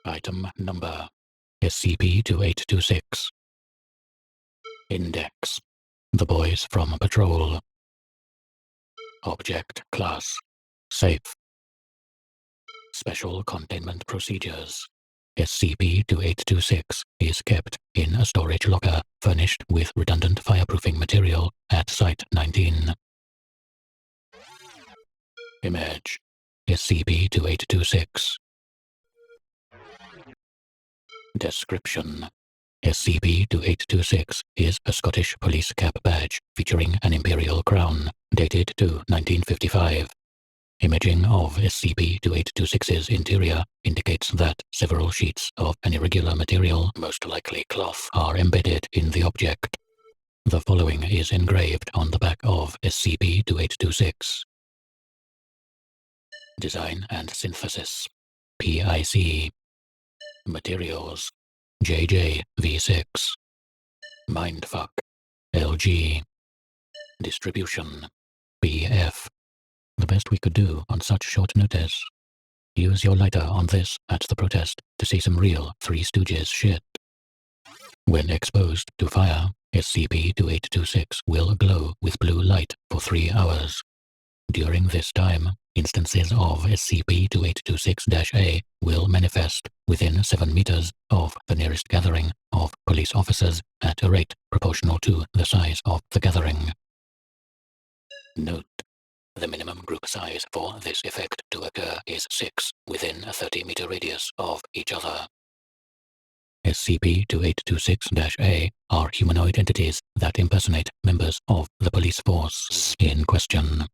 Item Number SCP-2826. Index: The Boys from Patrol. Object Class: Safe. Special Containment Procedures: SCP-2826 is kept in a storage locker furnished with redundant fireproofing material at Site-19. Image: SCP-2826. Description: SCP-2826 is a Scottish police cap badge featuring an imperial crown, dated to 1955. Imaging of SCP-2826's interior indicates that several sheets of an irregular material, most likely cloth, are embedded in the object. The following is engraved on the back of SCP-2826. Design and Synthesis: PIC. Materials: JJ-V6. Mindfuck: LG. Distribution: BF. The best we could do on such short notice. Use your lighter on this at the protest to see some real Three Stooges shit. When exposed to fire, SCP-2826 will glow with blue light for 3 hours. During this time, instances of SCP-2826-A will manifest within 7 meters of the nearest gathering of police officers at a rate proportional to the size of the gathering. Note: the minimum group size for this effect to occur is 6 within a 30-meter radius of each other. SCP-2826-A are humanoid entities that impersonate members of the police force in question.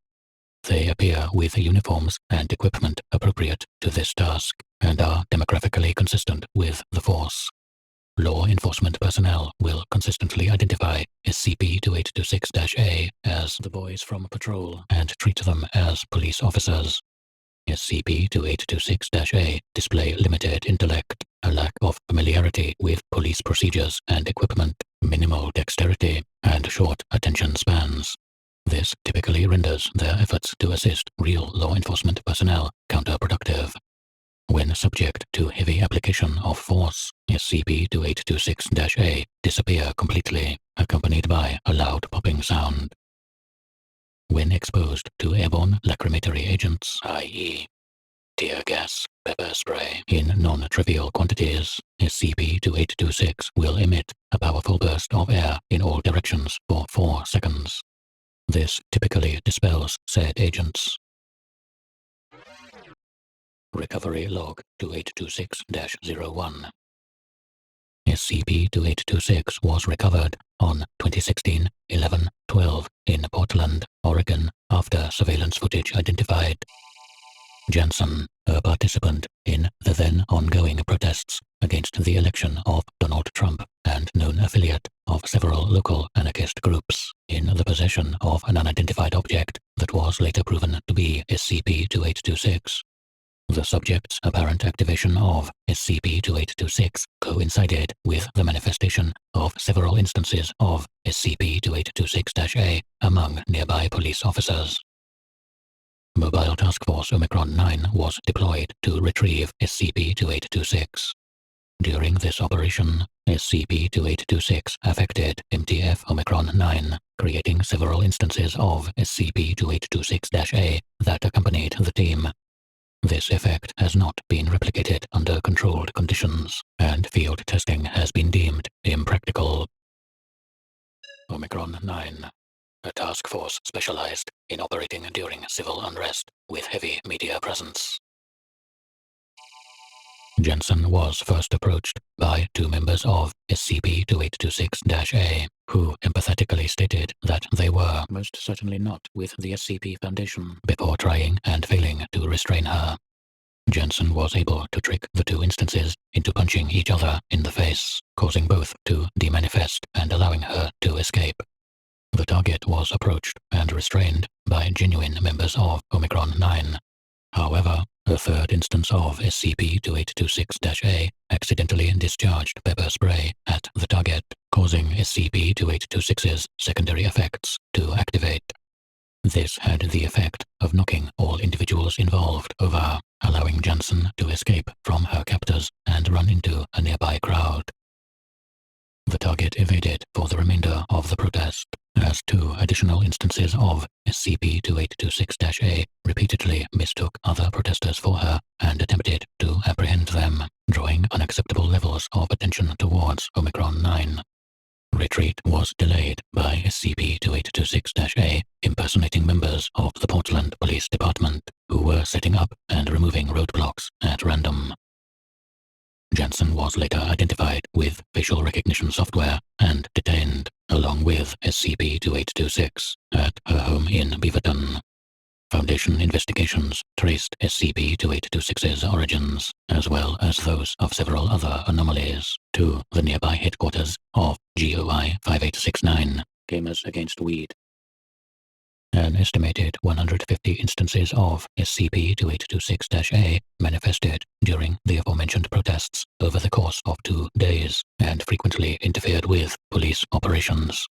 They appear with uniforms and equipment appropriate to this task, and are demographically consistent with the force. Law enforcement personnel will consistently identify SCP-2826-A as the boys from patrol and treat them as police officers. SCP-2826-A display limited intellect, a lack of familiarity with police procedures and equipment, minimal dexterity, and short attention spans. This typically renders their efforts to assist real law enforcement personnel counterproductive. When subject to heavy application of force, SCP-2826-A disappear completely, accompanied by a loud popping sound. When exposed to airborne lacrimatory agents, i.e., tear gas, pepper spray, in non-trivial quantities, SCP-2826 will emit a powerful burst of air in all directions for 4 seconds. This typically dispels said agents. Recovery Log 2826-01. SCP-2826 was recovered on 2016-11-12 in Portland, Oregon, after surveillance footage identified Jansen, a participant in the then ongoing protests against the election of Donald Trump and known affiliate of several local anarchist groups, in the possession of an unidentified object that was later proven to be SCP-2826. The subject's apparent activation of SCP-2826 coincided with the manifestation of several instances of SCP-2826-A among nearby police officers. Mobile Task Force Omicron-9 was deployed to retrieve SCP-2826. During this operation, SCP-2826 affected MTF Omicron-9, creating several instances of SCP-2826-A that accompanied the team. This effect has not been replicated under controlled conditions, and field testing has been deemed impractical. Omicron-9, a task force specialized in operating during civil unrest with heavy media presence. Jensen was first approached by 2 members of SCP-2826-A, who empathetically stated that they were most certainly not with the SCP Foundation before trying and failing to restrain her. Jensen was able to trick the 2 instances into punching each other in the face, causing both to demanifest and allowing her to escape. The target was approached and restrained by genuine members of Omicron-9. However, a 3rd instance of SCP-2826-A accidentally discharged pepper spray at the target, causing SCP-2826's secondary effects to activate. This had the effect of knocking all individuals involved over, allowing Jansen to escape from her captors and run into a nearby crowd. The target evaded for the remainder of the protest, as 2 additional instances of SCP-2826-A repeatedly mistook other protesters for her and attempted to apprehend them, drawing unacceptable levels of attention towards Omicron 9. Retreat was delayed by SCP-2826-A impersonating members of the Portland Police Department, who were setting up and removing roadblocks at random. Jansen was later identified with facial recognition software and detained, along with SCP-2826, at her home in Beaverton. Foundation investigations traced SCP-2826's origins, as well as those of several other anomalies, to the nearby headquarters of GOI 5869, Gamers Against Weed. An estimated 150 instances of SCP-2826-A manifested during the aforementioned protests over the course of 2 days and frequently interfered with police operations.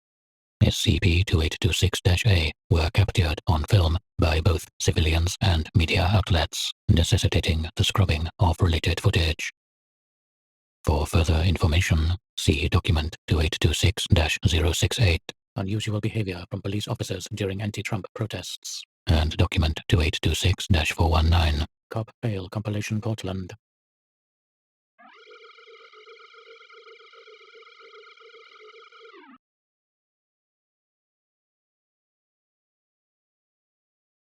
SCP-2826-A were captured on film by both civilians and media outlets, necessitating the scrubbing of related footage. For further information, see Document 2826-068, Unusual Behavior from Police Officers During Anti-Trump Protests, and Document 2826-419, Cop Fail Compilation Portland.